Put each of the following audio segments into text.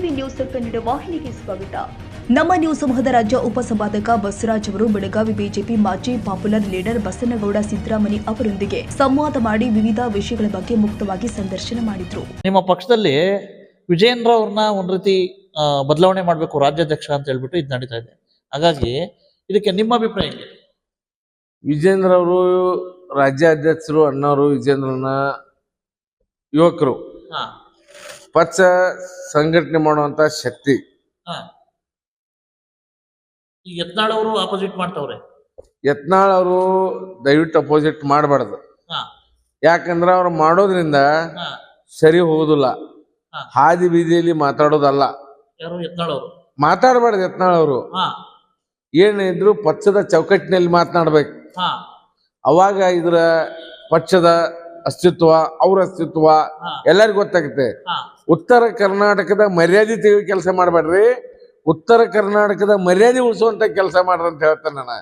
TV news Kannada ವಾಹಿನಿಗೆ ಸ್ವಾಗತ. ನಮ್ಮ ನ್ಯೂಸ್ ಸಮೂಹದ ರಾಜ್ಯ ಉಪಸಂಪಾದಕ ಬಸವರಾಜ್ ಅವರು ಬೆಳಗಾವಿ ಬಿಜೆಪಿ ಮಾಜಿ ಪಾಪ್ಯುಲರ್ ಲೀಡರ್ ಬಸನಗೌಡ ಸಿದ್ದರಾಮಯ್ಯ ಅವರೊಂದಿಗೆ ಸಂವಾದ ಮಾಡಿ ವಿವಿಧ ವಿಷಯಗಳ ಬಗ್ಗೆ ಮುಕ್ತವಾಗಿ ಸಂದರ್ಶನ ಮಾಡಿದ್ರು. ನಿಮ್ಮ ಪಕ್ಷದಲ್ಲಿ ವಿಜಯೇಂದ್ರ ಅವ್ರನ್ನ ಒಂದ್ ರೀತಿ ಬದಲಾವಣೆ ಮಾಡಬೇಕು ರಾಜ್ಯಾಧ್ಯಕ್ಷ ಅಂತ ಹೇಳ್ಬಿಟ್ಟು ಇದು ನಡೀತಾ ಇದೆ. ಹಾಗಾಗಿ ಇದಕ್ಕೆ ನಿಮ್ಮ ಅಭಿಪ್ರಾಯ ಹೇಗೆ? ವಿಜೇಂದ್ರ ಅವರು ರಾಜ್ಯಾಧ್ಯಕ್ಷರು, ಅಣ್ಣವರು ವಿಜೇಂದ್ರನ ಯುವಕರು, ಪಕ್ಷ ಸಂಘಟನೆ ಮಾಡುವಂತ ಶಕ್ತಿ. ಈಗ ಯತ್ನಾಳ್ ಅವರು ಆಪೋಸಿಟ್ ಮಾಡ್ತಾವ್ರೆ. ಯತ್ನಾಳ್ ಅವರು ದಯವಿಟ್ಟು ಅಪೋಸಿಟ್ ಮಾಡಬಾರ್ದು. ಯಾಕಂದ್ರೆ ಅವ್ರು ಮಾಡೋದ್ರಿಂದ ಸರಿ ಹೋಗುದಿಲ್ಲ. ಹಾದಿ ಬೀದಿಯಲ್ಲಿ ಮಾತಾಡೋದಲ್ಲ, ಯಾರು ಯತ್ನಾಳ್ ಅವರು ಮಾತಾಡಬಾರ್ದು. ಯತ್ನಾಳ್ ಅವರು ಏನಿದ್ರು ಪಕ್ಷದ ಚೌಕಟ್ಟಿನಲ್ಲಿ ಮಾತನಾಡ್ಬೇಕು. ಅವಾಗ ಇದ್ರ ಪಕ್ಷದ ಅಸ್ತಿತ್ವ, ಅವ್ರ ಅಸ್ತಿತ್ವ ಎಲ್ಲರಿಗೂ ಗೊತ್ತಾಗುತ್ತೆ. ಉತ್ತರ ಕರ್ನಾಟಕದ ಮರ್ಯಾದೆ ತೆಗೆಯುವ ಕೆಲಸ ಮಾಡಬೇಡ್ರಿ, ಉತ್ತರ ಕರ್ನಾಟಕದ ಮರ್ಯಾದೆ ಉಳಿಸುವಂತ ಕೆಲಸ ಮಾಡ್ರಿ ಅಂತ ಹೇಳ್ತಾನೆ ನಾನು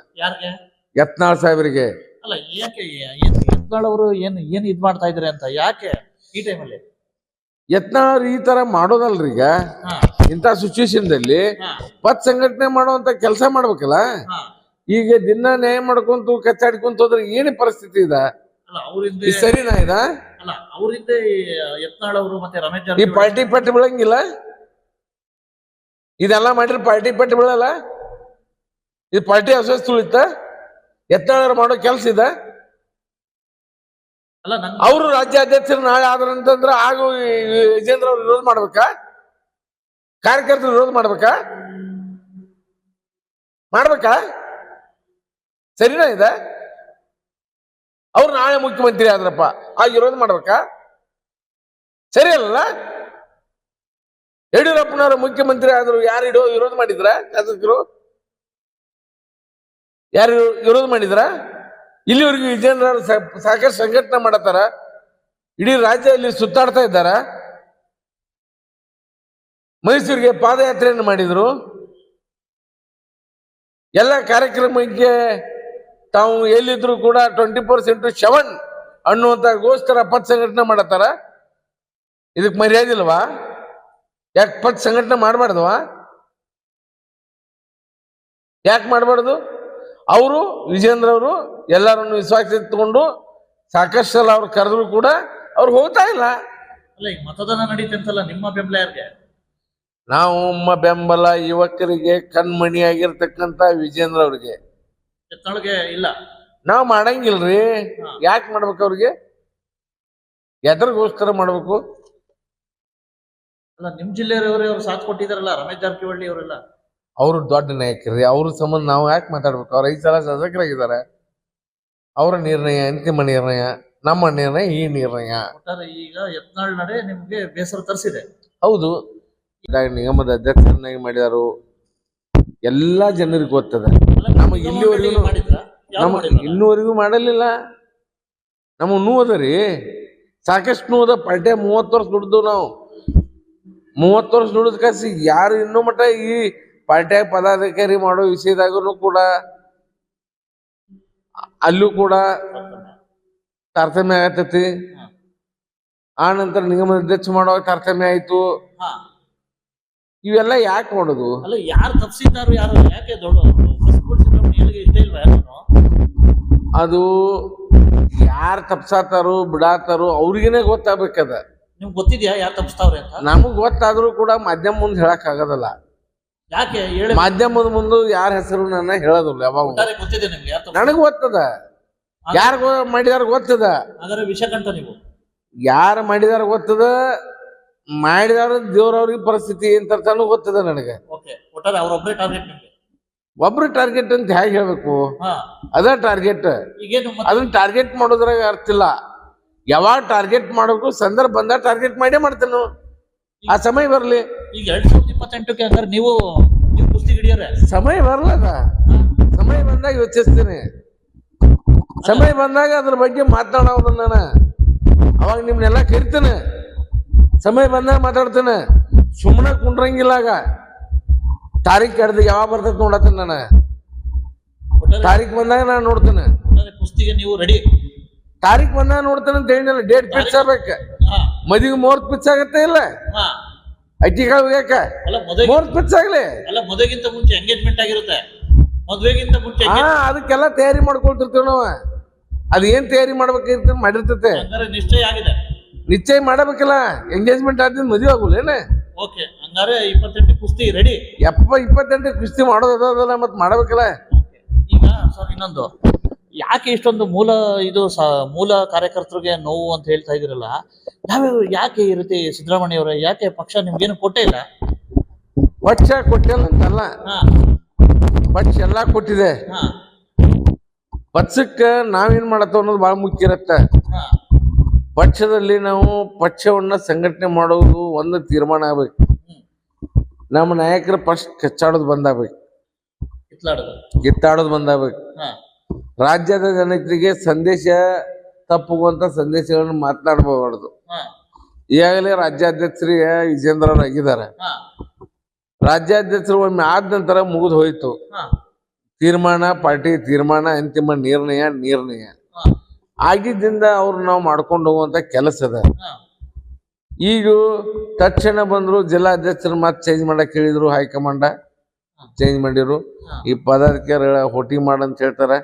ಯತ್ನಾಳ್ ಸಾಹೇಬರಿಗೆ. ಅಲ್ಲ, ಯಾಕೆ ಯತ್ನಾಳ್ ಅವರು ಏನ್ ಇದ್ ಮಾಡ್ತಾ ಇದಾರೆ ಅಂತ ಯಾಕೆ ಈ ಟೈಮಲ್ಲಿ? ಯತ್ನಾಳ್ ಈ ತರ ಮಾಡೋದಲ್ರಿ. ಈಗ ಇಂಥ ಸಿಚುವೇಶನ್ದಲ್ಲಿ ಪಕ್ಷ ಸಂಘಟನೆ ಮಾಡುವಂತ ಕೆಲಸ ಮಾಡ್ಬೇಕಲ್ಲ. ಈಗ ದಿನ ನ್ಯಾಯ ಮಾಡ್ಕೊಂತು ಕಚ್ಚಾಡ್ಕೊಂತ ಹೋದ್ರೆ ಏನೇ ಪರಿಸ್ಥಿತಿ ಇದೆ? ಸರಿನಾ ಇದ? ಯತ್ನಾಳ್ ಅವರು ಮತ್ತೆ ರಮೇಶ್ ಈ ಪಾರ್ಟಿ ಪಟ್ಟಿ ಬೀಳಂಗಿಲ್ಲ. ಇದೆಲ್ಲ ಮಾಡಿದ್ರೆ ಪಾರ್ಟಿ ಪಟ್ಟಿ ಬೀಳಲ್ಲ. ಇದು ಪಾರ್ಟಿ ಅಸ್ವಸ್ಥ ಉಳಿತ. ಯತ್ನಾಳ್ ಮಾಡೋ ಕೆಲಸ ಇದೆ. ಅವರು ರಾಜ್ಯಾಧ್ಯಕ್ಷರು ನಾಳೆ ಆದ್ರಂತಂದ್ರ ಆಗ ವಿಜೇಂದ್ರ ಅವ್ರು ವಿರೋಧ ಮಾಡ್ಬೇಕಾ? ಕಾರ್ಯಕರ್ತರು ವಿರೋಧ ಮಾಡ್ಬೇಕಾ? ಸರಿನಾ ಇದೆ? ಅವ್ರು ನಾಳೆ ಮುಖ್ಯಮಂತ್ರಿ ಆದ್ರಪ್ಪ, ಆಗ ವಿರೋಧ ಮಾಡ್ಬೇಕಾ? ಸರಿ ಅಲ್ಲ? ಯಡಿಯೂರಪ್ಪನವರು ಮುಖ್ಯಮಂತ್ರಿ ಆದ್ರು ಯಾರು ವಿರೋಧ ಮಾಡಿದ್ರ? ಶಾಸಕರು ಯಾರು ವಿರೋಧ ಮಾಡಿದ್ರ? ಇಲ್ಲಿವರೆಗೂ ವಿಜೇಂದ್ರ ಸಾಕಷ್ಟು ಸಂಘಟನೆ ಮಾಡತಾರ, ಇಡೀ ರಾಜ್ಯದಲ್ಲಿ ಸುತ್ತಾಡ್ತಾ ಇದ್ದಾರ. ಮೈಸೂರಿಗೆ ಪಾದಯಾತ್ರೆಯನ್ನು ಮಾಡಿದ್ರು. ಎಲ್ಲ ಕಾರ್ಯಕ್ರಮಕ್ಕೆ ತಾವು ಎಲ್ಲಿದ್ರು ಕೂಡ 24/7 ಅನ್ನುವಂತ ಗೋಸ್ಕರ ಪಕ್ಷ ಸಂಘಟನೆ ಮಾಡತಾರ. ಇದಕ್ಕೆ ಮರ್ಯಾದೆ ಇಲ್ವಾ? ಯಾಕೆ ಪಕ್ಷ ಸಂಘಟನೆ ಮಾಡಬಾರ್ದವಾ? ಯಾಕೆ ಮಾಡಬಾರ್ದು? ಅವರು ವಿಜೇಂದ್ರ ಅವರು ಎಲ್ಲರನ್ನು ವಿಶ್ವಾಸ ತಗೊಂಡು ಸಾಕಷ್ಟು ಸಲ ಅವ್ರು ಕರೆದ್ರು ಕೂಡ ಅವ್ರು ಹೋಗ್ತಾ ಇಲ್ಲ. ಅಲ್ಲ, ಈಗ ಮತದಾನ ನಡೀತಂತಲ್ಲ, ನಿಮ್ಮ ಬೆಂಬಲ ಯಾರಿಗೆ? ನಮ್ಮ ಬೆಂಬಲ ಯುವಕರಿಗೆ, ಕಣ್ಮಣಿಯಾಗಿರ್ತಕ್ಕಂಥ ವಿಜೇಂದ್ರ ಅವ್ರಿಗೆ. ಇಲ್ಲ, ನಾವ್ ಮಾಡಂಗಿಲ್ರಿ. ಯಾಕೆ ಮಾಡ್ಬೇಕು? ಅವ್ರಿಗೆ ಎದರಿಗೋಸ್ಕರ ಮಾಡ್ಬೇಕು? ಅಲ್ಲ, ನಿಮ್ ಜಿಲ್ಲೆಯವರು ಅವ್ರು ಸಾಥ್ ಕೊಟ್ಟಿದಾರಲ್ಲ, ರಮೇಶ್ ಜಾರಕಿಹೊಳಿ ಅವರೆಲ್ಲ. ಅವರು ದೊಡ್ಡ ನಾಯಕರಿ. ಅವ್ರ ಸಂಬಂಧ ನಾವು ಯಾಕೆ ಮಾತಾಡ್ಬೇಕು? ಅವ್ರ 5 ಸಲ ಶಾಸಕರಾಗಿದ್ದಾರೆ. ಅವರ ನಿರ್ಣಯ ಅಂತಿಮ ನಿರ್ಣಯ, ನಮ್ಮ ನಿರ್ಣಯ ಈ ನಿರ್ಣಯ. ಈಗ ಯತ್ನಾಳ್ ನಡೆ ನಿಮ್ಗೆ ಬೇಸರ ತರಿಸಿದೆ. ಹೌದು, ನಿಗಮದ ಅಧ್ಯಕ್ಷರನ್ನಾಗಿ ಮಾಡಿದಾರು. ಎಲ್ಲಾ ಜನರಿಗೆ ಗೊತ್ತದೆ. ನಮಗೆ ಇನ್ನೂವರೆಗೂ ಮಾಡಲಿಲ್ಲ. ನಮಗ್ ನೋವದರಿ, ಸಾಕಷ್ಟು ನೋದ. ಪಾರ್ಟಿಯ 30 ವರ್ಷ ದುಡ್ದು ನಾವು 30 ವರ್ಷ ದುಡಿದ್ ಕಸಿ ಯಾರು ಇನ್ನೂ ಮಟ್ಟ ಈ ಪಾರ್ಟಿಯಾಗ ಪದಾಧಿಕಾರಿ ಮಾಡೋ ವಿಷಯದಾಗೂ ಕೂಡ ಅಲ್ಲೂ ಕೂಡ ತಾರತಮ್ಯ ಆಗತೈತಿ. ಆ ನಂತರ ನಿಗಮದ ಅಧ್ಯಕ್ಷ ಮಾಡುವಾಗ ತಾರತಮ್ಯ ಆಯ್ತು. ಇವೆಲ್ಲ ಯಾಕೆ ಮಾಡೋದು? ಅಲ್ಲ, ಯಾರು ತಪ್ಪಿಸಿದ್ದಾರು, ಯಾರು ಯಾಕೆ ಅದು ಯಾರು ತಪ್ಸಾತಾರು ಬಿಡಾತಾರು ಅವ್ರಿಗೇನೆ ಗೊತ್ತಾಗ್ಬೇಕದ. ನಿಮ್ಗೆ ಗೊತ್ತಿದ್ಯಾ ಯಾರು ತಪ್ಪಿಸ್ತಾವ್ರೆ ಅಂತ? ನಮಗ್ ಗೊತ್ತಾದ್ರೂ ಕೂಡ ಮಾಧ್ಯಮ ಮುಂದೆ ಹೇಳಕ್ ಆಗೋದಲ್ಲ. ಯಾಕೆ? ಮಾಧ್ಯಮದ ಮುಂದೆ ಯಾರ ಹೆಸರು ನನ್ನ ಹೇಳೋದಿಲ್ಲ. ಯಾವಾಗ ಗೊತ್ತಿದೆ ನಿಮ್ಗೆ? ನನಗ್ ಗೊತ್ತದ, ಯಾರು ಮಾಡಿದಾರ ಗೊತ್ತದ. ಅದರ ವಿಷಕಂಠ ನೀವು ಯಾರು ಮಾಡಿದಾರ ಗೊತ್ತದ. ಮಾಡಿದಾರ ದೇವ್ರವ್ರಿಗೆ ಪರಿಸ್ಥಿತಿ ಏನ್ ತರ್ತಾನು ಗೊತ್ತದ ನನಗೆ. ಒಬ್ರು ಟಾರ್ಗೆಟ್ ಅಂತ ಹೇಗೆ ಹೇಳ್ಬೇಕು? ಅದ ಟಾರ್ಗೆಟ್. ಅದನ್ನ ಟಾರ್ಗೆಟ್ ಮಾಡೋದ್ರಾಗ ಅರ್ಥ ಇಲ್ಲ. ಯಾವಾಗ ಟಾರ್ಗೆಟ್ ಮಾಡಬೇಕು, ಸಂದರ್ಭ ಬಂದಾಗ ಟಾರ್ಗೆಟ್ ಮಾಡೇ ಮಾಡ್ತೇನೆ. ಆ ಸಮಯ ಬರ್ಲಿ. ಈಗ 2028ಕ್ಕೆ ಹಂಗಾರೆ ನೀವು ಕುಸ್ತಿ ಹಿಡಿಯೋರೆ? ಸಮಯ ಬರ್ಲದ. ಸಮಯ ಬಂದಾಗ ಯೋಚಿಸ್ತೇನೆ. ಸಮಯ ಬಂದಾಗ ಅದ್ರ ಬಗ್ಗೆ ಮಾತನಾಡೋದು ನಾನು. ಅವಾಗ ನಿಮ್ನೆಲ್ಲ ಕರಿತೇನೆ. ಸಮಯ ಬಂದಾಗ ಮಾತಾಡ್ತೇನೆ. ಸುಮ್ಮನೆ ಕುಂಡ್ರಂಗಿಲ್ಲ. ಆಗ ತಾರೀಖ್ ಕಡ್ದು ಯಾವಾಗ ಬರ್ತೈತೆ ನೋಡತ್ತೇನೆ ನಾನು. ತಾರೀಖ್ ಬಂದಾಗ ನಾನು ನೋಡ್ತೇನೆ. ಕುಸ್ತಿಗೆ ನೀವು ರೆಡಿ? ತಾರೀಖ್ ಬಂದಾಗ ನೋಡ್ತೇನೆ ಅಂತ ಹೇಳಿಲ್ಲ. ಡೇಟ್ ಫಿಕ್ಸ್ ಆಗ್ಬೇಕು. ಮದುವೆ ಮುಹೂರ್ತ ಫಿಕ್ಸ್ ಆಗತ್ತೆ ಇಲ್ಲ? ಅಕ್ಕಿಗಳು ಯಾಕ ಅಲ್ಲ ಮದುವೆ ಮುಹೂರ್ತ ಫಿಕ್ಸ್ ಆಗ್ಲಿ. ಅಲ್ಲ ಮದುವೆಗಿಂತ ಮುಂಚೆ ಎಂಗೇಜ್ಮೆಂಟ್ ಆಗಿರುತ್ತೆ, ಮದುವೆಗಿಂತ ಮುಂಚೆ ಅದಕ್ಕೆಲ್ಲ ತಯಾರಿ ಮಾಡ್ಕೊಳ್ತಿರ್ತೀವಿ ನಾವು. ಅದ್ ಏನ್ ತಯಾರಿ ಮಾಡ್ಬೇಕಿರ್ತ ಮಾಡಿರ್ತತೆ, ಹಂಗಾರೆ ನಿಶ್ಚಯ ಆಗಿದೆ, ನಿಶ್ಚಯ ಮಾಡಬೇಕಲ್ಲ. ಎಂಗೇಜ್ಮೆಂಟ್ ಆದ್ಮೇಲೆ ಮದುವೆ ಆಗುಲ್ಲ ಏನ? ಓಕೆ, ಹಂಗಾರೆ 28 ಕುಸ್ತಿ ರೆಡಿ. 28 ಕುಸ್ತಿ ಮಾಡೋದಲ್ಲ, ಮತ್ ಮಾಡಬೇಕಲ್ಲ. ಈಗ ಸರ್ ಇನ್ನೊಂದು, ಯಾಕೆ ಇಷ್ಟೊಂದು ಮೂಲ ಕಾರ್ಯಕರ್ತರಿಗೆ ನೋವು ಅಂತ ಹೇಳ್ತಾ ಇದ್ರಲ್ಲ, ಯಾವ್ಯಾವ ಯಾಕೆ ಈ ರೀತಿ ಸಿದ್ದರಾಮಯ್ಯ ಅವರೇ, ಯಾಕೆ ಪಕ್ಷ ನಿಮ್ಗೇನು ಕೊಟ್ಟೇ ಇಲ್ಲ? ಪಕ್ಷ ಕೊಟ್ಟಿಲ್ಲ ಅಂತಲ್ಲ, ಹಾ ಪಕ್ಷ ಎಲ್ಲಾ ಕೊಟ್ಟಿದೆ. ಹಾ ಪಕ್ಷಕ್ಕ ನಾವೇನ್ ಮಾಡತ್ತವ ಅನ್ನೋದು ಬಹಳ ಮುಖ್ಯ ಇರತ್ತ. ಹಾ ಪಕ್ಷದಲ್ಲಿ ನಾವು ಪಕ್ಷವನ್ನ ಸಂಘಟನೆ ಮಾಡೋದು ಒಂದು ತೀರ್ಮಾನ ಆಗ್ಬೇಕು. ನಮ್ಮ ನಾಯಕರ ಫಸ್ಟ್ ಕಚ್ಚಾಡೋದು ಬಂದಾಗ್ಬೇಕು, ಕಿತ್ತಾಡೋದು ಬಂದಾಗ್ಬೇಕು. ಹಾ ರಾಜ್ಯದ ಜನತೆಗೆ ಸಂದೇಶ ತಪ್ಪುವಂತ ಸಂದೇಶಗಳನ್ನು ಮಾತನಾಡಬಾರ್ದು. ಹಾ ಈಗಾಗಲೇ ರಾಜ್ಯಾಧ್ಯಕ್ಷರಿಗೆ ವಿಜೇಂದ್ರ ಅವರು ಆಗಿದ್ದಾರೆ. ಹಾ ರಾಜ್ಯಾಧ್ಯಕ್ಷರು ಒಮ್ಮೆ ಆದ ನಂತರ ಮುಗಿದು ಹೋಯ್ತು. ಹಾ ತೀರ್ಮಾನ, ಪಾರ್ಟಿ ತೀರ್ಮಾನ, ಅಂತಿಮ ನಿರ್ಣಯ ಹಾ ಆಗಿದ್ದರಿಂದ ಅವ್ರು ನಾವು ಮಾಡ್ಕೊಂಡು ಹೋಗುವಂತ ಕೆಲಸ ಅದ. ಹಾ ಈಗ ತಕ್ಷಣ ಬಂದ್ರು, ಜಿಲ್ಲಾಧ್ಯಕ್ಷರ ಮಾತು ಚೇಂಜ್ ಮಾಡಕ್ ಹೇಳಿದ್ರು, ಹೈಕಮಾಂಡ ಚೇಂಜ್ ಮಾಡಿರು. ಈ ಪದಾಧಿಕಾರಿಗಳ ಹೋಟಿಂಗ್ ಮಾಡಂತ ಹೇಳ್ತಾರೆ.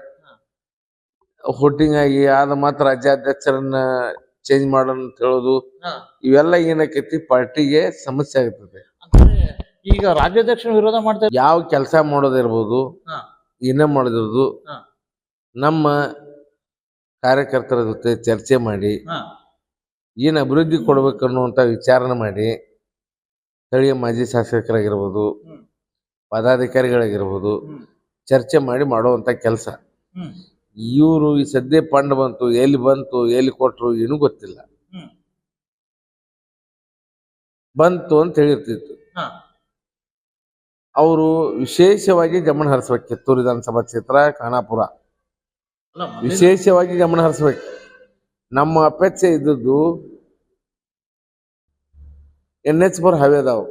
ಹೋಟಿಂಗ್ ಆಗಿ ಆದ ಮಾತ್ರ ರಾಜ್ಯಾಧ್ಯಕ್ಷರನ್ನ ಚೇಂಜ್ ಮಾಡೋಂತ ಹೇಳೋದು, ಇವೆಲ್ಲ ಏನಕ್ಕೈತಿ, ಪಾರ್ಟಿಗೆ ಸಮಸ್ಯೆ ಆಗ್ತದೆ. ಈಗ ರಾಜ್ಯಾಧ್ಯಕ್ಷರ ವಿರೋಧ ಮಾಡ್ತಾ ಯಾವ ಕೆಲಸ ಮಾಡೋದಿರ್ಬೋದು, ಏನ ಮಾಡೋದಿರ್ಬೋದು, ನಮ್ಮ ಕಾರ್ಯಕರ್ತರ ಜೊತೆ ಚರ್ಚೆ ಮಾಡಿ ಏನ್ ಅಭಿವೃದ್ಧಿ ಕೊಡ್ಬೇಕನ್ನುವಂತ ವಿಚಾರಣ ಮಾಡಿ, ಸ್ಥಳೀಯ ಮಾಜಿ ಶಾಸಕರಾಗಿರ್ಬೋದು, ಪದಾಧಿಕಾರಿಗಳಾಗಿರ್ಬೋದು, ಚರ್ಚೆ ಮಾಡಿ ಮಾಡುವಂತ ಕೆಲಸ. ಇವರು ಈ ಸದ್ಯ ಫಂಡ್ ಬಂತು, ಎಲ್ಲಿ ಬಂತು, ಎಲ್ಲಿ ಕೊಟ್ರು ಏನೂ ಗೊತ್ತಿಲ್ಲ. ಬಂತು ಅಂತ ಹೇಳಿರ್ತಿತ್ತು. ಅವರು ವಿಶೇಷವಾಗಿ ಗಮನ ಹರಿಸ್ಬೇಕು. ಕಿತ್ತೂರು ವಿಧಾನಸಭಾ ಕ್ಷೇತ್ರ, ಖಾನಾಪುರ ವಿಶೇಷವಾಗಿ ಗಮನ ಹರಿಸ್ಬೇಕು. ನಮ್ಮ ಅಪೇಕ್ಷೆ ಇದ್ದದ್ದು NH4 ಹೈವೇ ಅದಾವು,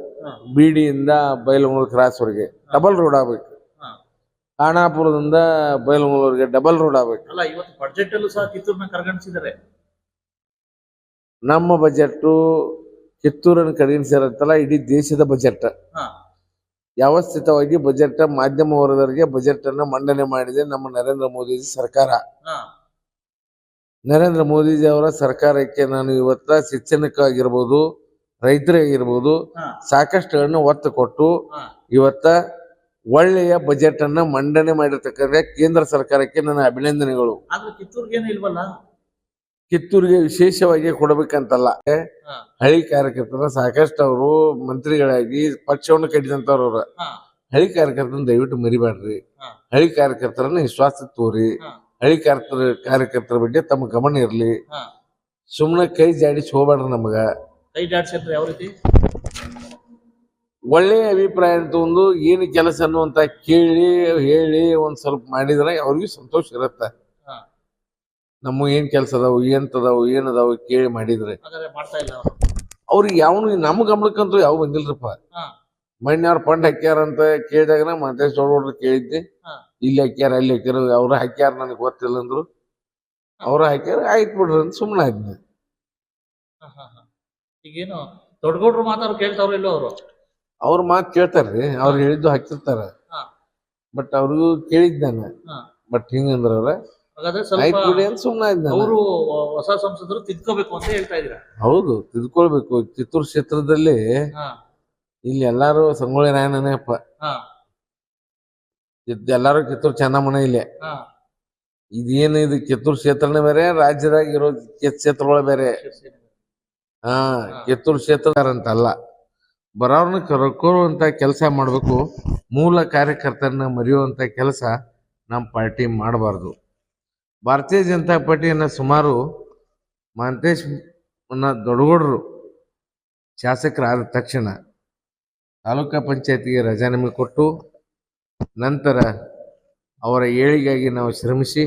ಬಿಡಿಯಿಂದ ಬೈಲಹೊಂಗಲ ಕ್ರಾಸ್ವರೆಗೆ ಡಬಲ್ ರೋಡ್ ಆಗ್ಬೇಕು. ಖಾನಾಪುರದಿಂದ ಬೈಲಹೊಂಗಲವರೆಗೆ ಡಬಲ್ ರೋಡ್ ಆಗ್ಬೇಕು. ಅಲ್ಲ, ಇವತ್ತು ಬಜೆಟ್ ಅಲ್ಲೂ ಸಹ ಕಿತ್ತೂರನ್ನ ಕರ್ಗಣಿಸಿದ್ದಾರೆ. ನಮ್ಮ ಬಜೆಟ್ ಕಿತ್ತೂರನ್ನು ಕಡೆಗಣಿಸಿರತ್ತಲ್ಲ, ಇಡೀ ದೇಶದ ಬಜೆಟ್ ವ್ಯವಸ್ಥಿತವಾಗಿ ಬಜೆಟ್ ಮಾಧ್ಯಮ ವರ್ಗದವರಿಗೆ ಬಜೆಟ್ ಅನ್ನ ಮಂಡನೆ ಮಾಡಿದೆ ನಮ್ಮ ನರೇಂದ್ರ ಮೋದಿಜಿ ಸರ್ಕಾರ. ನರೇಂದ್ರ ಮೋದಿಜಿ ಅವರ ಸರ್ಕಾರಕ್ಕೆ ನಾನು ಇವತ್ತ ಶಿಕ್ಷಣಕ್ಕಾಗಿರ್ಬೋದು, ರೈತರಿಗಿರ್ಬೋದು ಸಾಕಷ್ಟುಗಳನ್ನು ಒತ್ತು ಕೊಟ್ಟು ಇವತ್ತ ಒಳ್ಳೆಯ ಬಜೆಟ್ ಅನ್ನ ಮಂಡನೆ ಮಾಡಿರ್ತಕ್ಕಂಥ ಕೇಂದ್ರ ಸರ್ಕಾರಕ್ಕೆ ನನ್ನ ಅಭಿನಂದನೆಗಳು. ಕಿತ್ತೂರಿಗೆ ವಿಶೇಷವಾಗಿ ಕೊಡಬೇಕಂತಲ್ಲ, ಹಳಿ ಕಾರ್ಯಕರ್ತರ ಸಾಕಷ್ಟು ಅವರು ಮಂತ್ರಿಗಳಾಗಿ ಪಕ್ಷವನ್ನು ಕಟ್ಟಿದಂತವ್ರ ಹಳಿ ಕಾರ್ಯಕರ್ತರನ್ನ ದಯವಿಟ್ಟು ಮರಿಬೇಡ್ರಿ. ಹಳಿ ಕಾರ್ಯಕರ್ತರನ್ನ ವಿಶ್ವಾಸ ತೋರಿ. ಹಳಿ ಕಾರ್ಯಕರ್ತರ ಬಗ್ಗೆ ತಮ್ಮ ಗಮನ ಇರ್ಲಿ. ಸುಮ್ಮನೆ ಕೈ ಜಾಡಿಸಿ ಹೋಗ್ಬೇಡ್ರಿ. ನಮಗ ಒಳ್ಳೆಯ ಅಭಿಪ್ರಾಯ ಅಂತ ಒಂದು ಏನು ಕೆಲಸ ಅನ್ನುವಂತ ಕೇಳಿ ಹೇಳಿ ಒಂದ್ ಸ್ವಲ್ಪ ಮಾಡಿದ್ರೆ ಅವ್ರಿಗೂ ಸಂತೋಷ ಇರತ್ತ. ನಮ್ಮ ಏನ್ ಕೆಲಸ ಅದಾವು, ಎಂತದಾವು, ಏನದಾವು ಕೇಳಿ ಮಾಡಿದ್ರೆ ಅವ್ರಿಗೆ ಯಾವನು ನಮ್ಮ ಗಮನಕ್ಕಂತೂ ಯಾವ ಬಂದಿಲ್ರಪ್ಪ. ಮೊನ್ನೆ ಅವ್ರ ಫಂಡ್ ಹಾಕ್ಯಾರಂತ ಕೇಳಿದಾಗ ಮತ್ತೆ ಸೊಡ್ರ ಕೇಳಿದ್ದೆ, ಇಲ್ಲಿ ಹಾಕ್ಯಾರ ಅಲ್ಲಿ ಹಾಕ್ಯಾರ, ಅವ್ರ ಹಾಕ್ಯಾರ ನನಗೆ ಗೊತ್ತಿಲ್ಲ ಅಂದ್ರು. ಅವ್ರ ಹಾಕ್ಯಾರ ಆಯ್ತು ಬಿಡ್ರಿ ಅಂತ ಸುಮ್ಮನೆ ಆದ್ನಿ. ಈಗೇನು ದೊಡ್ಡಗೌಡ್ರು ಮಾತಾದ್ರು ಕೇಳ್ತಾವ್ರ ಇಲ್ಲೋ ಅವರು? ಅವ್ರ ಮಾತು ಕೇಳ್ತಾರ್ರಿ, ಅವ್ರು ಹೇಳಿದ್ದು ಹಾಕಿರ್ತಾರ. ಬಟ್ ಅವ್ರಿಗೂ ಕೇಳಿದ್ದಾನೆ. ಬಟ್ ಹಿಂಗಂದ್ರ ಅವ್ರ ಆಯ್ತು ಬಿಡಿ ಅಂತ ಸುಮ್ಮನೆ ಆದ್ನ. ಅವರು ಹೊಸ ಸಂಸದರು ತಿದ್ಕೋಬೇಕು ಅಂತ ಹೇಳ್ತಾ ಇದ್ರ. ಹೌದು, ತಿದ್ಕೊಳ್ಬೇಕು. ಕಿತ್ತೂರು ಕ್ಷೇತ್ರದಲ್ಲಿ ಇಲ್ಲಿ ಎಲ್ಲಾರು ಸಂಗೊಳ್ಳಿ ರಾಯಣ್ಣನೇ ಅಪ್ಪ. ಎಲ್ಲಾರು ಕಿತ್ತೂರು ಚೆನ್ನಮ್ಮನ ಇಲ್ಲೇ. ಇದೇನು ಇದು ಕಿತ್ತೂರು ಕ್ಷೇತ್ರನೇ ಬೇರೆ, ರಾಜ್ಯದಾಗ ಇರೋ ಕ್ಷೇತ್ರಗಳ ಬೇರೆ. ಕಿತ್ತೂರು ಕ್ಷೇತ್ರ ಅಂತಲ್ಲ, ಬರೋರ್ನ ಕರ್ಕೋರುವಂತ ಕೆಲಸ ಮಾಡ್ಬೇಕು. ಮೂಲ ಕಾರ್ಯಕರ್ತರನ್ನ ಮರೆಯುವಂತ ಕೆಲಸ ನಮ್ಮ ಪಾರ್ಟಿ ಮಾಡಬಾರ್ದು. ಭಾರತೀಯ ಜನತಾ ಪಾರ್ಟಿಯನ್ನ ಸುಮಾರು ಮಹಂತೇಶ್ ದೊಡ್ಡಗೌಡರು ಶಾಸಕರಾದ ತಕ್ಷಣ ತಾಲೂಕಾ ಪಂಚಾಯತಿಗೆ ರಜಾನಾಮೆ ಕೊಟ್ಟು, ನಂತರ ಅವರ ಏಳಿಗೆಗಾಗಿ ನಾವು ಶ್ರಮಿಸಿ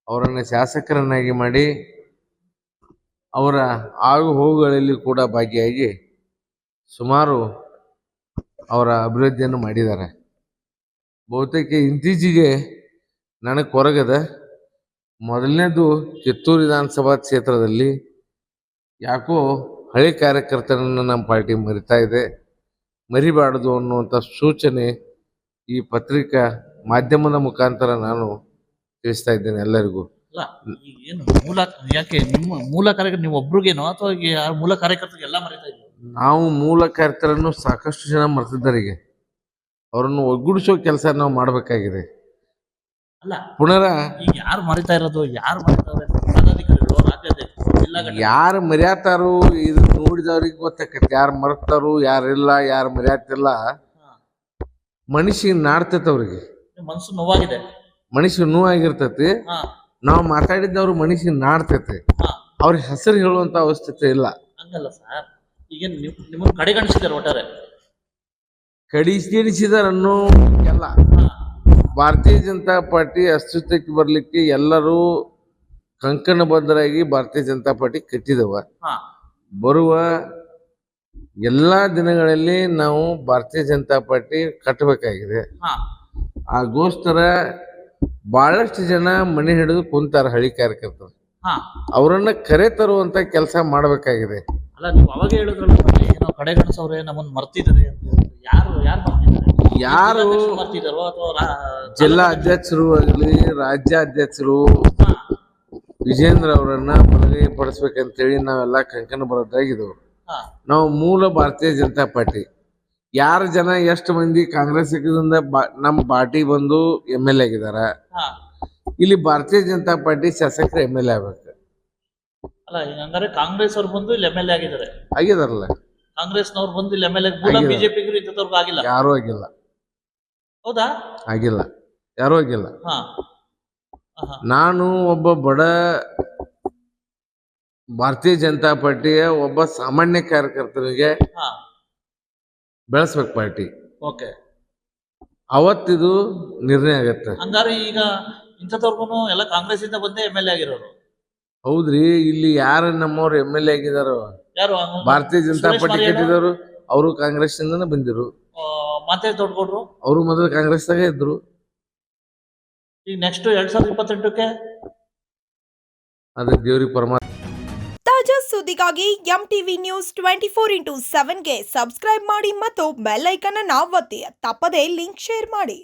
ಅವರನ್ನು ಶಾಸಕರನ್ನಾಗಿ ಮಾಡಿ, ಅವರ ಆಗು ಹೋಗುಗಳಲ್ಲಿ ಕೂಡ ಭಾಗಿಯಾಗಿ ಸುಮಾರು ಅವರ ಅಭಿವೃದ್ಧಿಯನ್ನು ಮಾಡಿದ್ದಾರೆ. ಬಹುತೇಕ ಇತ್ತೀಚೆಗೆ ನನಗೆ ಕೊರಗದ ಮೊದಲನೇದು ಕಿತ್ತೂರು ವಿಧಾನಸಭಾ ಕ್ಷೇತ್ರದಲ್ಲಿ ಯಾಕೋ ಹಳೆ ಕಾರ್ಯಕರ್ತರನ್ನು ನಮ್ಮ ಪಾರ್ಟಿ ಮರಿತಾ ಇದೆ, ಮರಿಬಾರ್ದು ಅನ್ನುವಂಥ ಸೂಚನೆ ಈ ಪತ್ರಿಕಾ ಮಾಧ್ಯಮದ ಮುಖಾಂತರ ನಾನು ತಿಳಿಸ್ತಾ ಇದ್ದೇನೆ ಎಲ್ಲರಿಗೂ. ಅಲ್ಲ ಈಗ ಏನು ಮೂಲ ಯಾಕೆ ನಿಮ್ಮ ಮೂಲ ಕಾರ್ಯಕರ್ತ ನೀವು ಒಬ್ರಿಗೇನೋ ಅಥವಾ ಮೂಲ ಕಾರ್ಯಕರ್ತರಿಗೆ ಎಲ್ಲ ಮರಿತಾ ಇದ್ದೀವಿ? ನಾವು ಮೂಲ ಕಾರ್ಯಕರ್ತರನ್ನು ಸಾಕಷ್ಟು ಜನ ಮರ್ತಿದ್ದಾರೆ. ಈಗ ಅವರನ್ನು ಒಗ್ಗೂಡಿಸೋ ಕೆಲಸ ನಾವು ಮಾಡಬೇಕಾಗಿದೆ. ಅಲ್ಲ ಪುನರ ಈಗ ಯಾರು ಮರಿತಾ ಇರೋದು, ಯಾರು ಮರಿತಾವ್ರೆ? ಪದಾಧಿಕಾರಿಗಳು, ರಾಜ್ಯಾಧ್ಯಕ್ಷರು, ಜಿಲ್ಲಾ ಘಟಕ. ಯಾರು ಮರ್ಯಾತಾರು ಇದು ನೋಡಿದವ್ರಿಗೆ ಗೊತ್ತಾಕೈತಿ, ಯಾರು ಮರ್ತಾರು ಯಾರಿಲ್ಲ, ಯಾರು ಮರ್ಯಾತಿಲ್ಲ. ಮನುಷ್ಯ ನಾಡ್ತೈತೆ, ಅವ್ರಿಗೆ ಮನಸ್ಸು ನೋವಾಗಿದೆ, ಮನುಷ್ಯ ನೋವಾಗಿರ್ತೈತಿ. ಹಾ ನಾವು ಮಾತಾಡಿದ್ದವ್ರು ಮನುಷ್ಯ ನಾಡ್ತೈತೆ, ಹಾ ಅವ್ರ ಹೆಸರು ಹೇಳುವಂತ ಅವಶ್ಯಕತೆ ಇಲ್ಲ. ಹಂಗಲ್ಲ ಸರ್, ಈಗ ನಿಮ್ಮನ್ನು ಕಡೆಗಣಿಸಿದ್ದಾರೆ ಒಟ್ಟಾರೆ. ಕಡಿಸಿದಾರ ಅನ್ನೋ ಎಲ್ಲ ಹಾ ಭಾರತೀಯ ಜನತಾ ಪಾರ್ಟಿ ಅಸ್ತಿತ್ವಕ್ಕೆ ಬರ್ಲಿಕ್ಕೆ ಎಲ್ಲರೂ ಕಂಕಣಬದ್ಧರಾಗಿ ಭಾರತೀಯ ಜನತಾ ಪಾರ್ಟಿ ಕಟ್ಟಿದವ. ಹಾ ಬರುವ ಎಲ್ಲ ದಿನಗಳಲ್ಲಿ ನಾವು ಭಾರತೀಯ ಜನತಾ ಪಾರ್ಟಿ ಕಟ್ಟಬೇಕಾಗಿದೆ. ಹಾ ಆಗೋಸ್ಕರ ಬಹಳಷ್ಟು ಜನ ಮನೆ ಹಿಡಿದು ಕುಂತಾರ ಹಳ್ಳಿ ಕಾರ್ಯಕರ್ತರು. ಹಾ ಅವರನ್ನ ಕರೆ ತರುವಂತ ಕೆಲಸ ಮಾಡಬೇಕಾಗಿದೆ. ಅಲ್ಲ ನೀವು ಅವಾಗ ಹೇಳಿದ್ರಲ್ಲ ನಾವು ಕಡೆಗಣಿಸವ್ರೆ, ನಮ್ಮನ್ನು ಮರ್ತಿದ್ದಾರೆ ಅಂತ. ಯಾರು ಯಾರು ಮರ್ತಿದ್ದಾರೆ? ಯಾರು ಮರ್ತಿದಾರೋ ಅಥವಾ ಜಿಲ್ಲಾ ಅಧ್ಯಕ್ಷರು ಆಗಲಿ, ರಾಜ್ಯಾಧ್ಯಕ್ಷರು ಹಾ ವಿಜೇಂದ್ರ ಅವರನ್ನ ಮನವಿ ಪಡಿಸ್ಬೇಕಂತೇಳಿ ನಾವೆಲ್ಲ ಕಂಕಣ ಬರೋದಾಗಿದ್ದವು. ಹಾ ನಾವು ಮೂಲ ಭಾರತೀಯ ಜನತಾ ಪಾರ್ಟಿ. ಯಾರು ಜನ ಎಷ್ಟು ಮಂದಿ ಕಾಂಗ್ರೆಸ್ ನಮ್ಮ ಪಾರ್ಟಿ ಬಂದು MLA ಆಗಿದಾರ, ಹಾ ಇಲ್ಲಿ ಭಾರತೀಯ ಜನತಾ ಪಾರ್ಟಿ ಶಾಸಕರು MLA ಆಗ್ಬೇಕು. ಅಲ್ಲ ಈಗ ಹಂಗಾರೆ ಕಾಂಗ್ರೆಸ್ ಅವ್ರು ಬಂದು ಇಲ್ಲಿ MLA ಆಗಿದ್ದಾರೆ, ಆಗಿದಾರಲ್ಲ. ಕಾಂಗ್ರೆಸ್ನವ್ರು ಬಂದು ಇಲ್ಲಿ MLA ಮೂಲ ಆಗಿಲ್ಲ. ಬಿಜೆಪಿಗರು ಇಂಥವ್ರಿಗೂ ಆಗಿಲ್ಲ. ಯಾರೂ ಆಗಿಲ್ಲ, ಹೌದಾ? ಆಗಿಲ್ಲ, ಯಾರೂ ಆಗಿಲ್ಲ. ಹಾ ಹಾ ನಾನು ಒಬ್ಬ ಬಡ ಭಾರತೀಯ ಜನತಾ ಪಾರ್ಟಿಯ ಒಬ್ಬ ಸಾಮಾನ್ಯ ಕಾರ್ಯಕರ್ತನಿಗೆ ಹಾ ಬೆಳೆಸ್ಬೇಕು ಪಾರ್ಟಿ. ಓಕೆ, ಅವತ್ತಿದು ನಿರ್ಣಯ ಆಗತ್ತೆ. ಹಂಗಾರೆ ಈಗ ಇಂಥವ್ರಿಗೂ ಎಲ್ಲ ಕಾಂಗ್ರೆಸ್ ಇಂದ ಬಂದೇ MLA ಆಗಿರೋರು. ಹೌದ್ರಿ, ಇಲ್ಲಿ ಯಾರು ನಮ್ಮವ್ರು MLA ಆಗಿದಾರೋ ಯಾರು? ಭಾರತೀಯ ಜನತಾ ಸುರೇಶ್ ಪಾರ್ಟಿ ಮಾರಿಯಣ್ಣ? ಕಟ್ಟಿದವರು ಅವರು ಕಾಂಗ್ರೆಸ್ ಇಂದನೇ ಬಂದಿರು. ಮತ್ತೆ ದೊಡ್ಡಗೌಡ್ರು ಅವರು ಮೊದಲು ಕಾಂಗ್ರೆಸ್ದಾಗ ಇದ್ರು. ಈಗ ನೆಕ್ಸ್ಟ್ 2028ಕ್ಕೆ ಅದೇ ದೇವ್ರಿಗೆ ಪರಮಾತ್ಮ. ತಾಜಾ ಸುದ್ದಿಗಾಗಿ MTV ನ್ಯೂಸ್ 24x7ಗೆ ಸಬ್ಸ್ಕ್ರೈಬ್ ಮಾಡಿ ಮತ್ತು ಬೆಲ್ ಐಕಾನ್ ಅನ್ನು ಒತ್ತಿ. ತಪ್ಪದೇ ಲಿಂಕ್ ಶೇರ್ ಮಾಡಿ.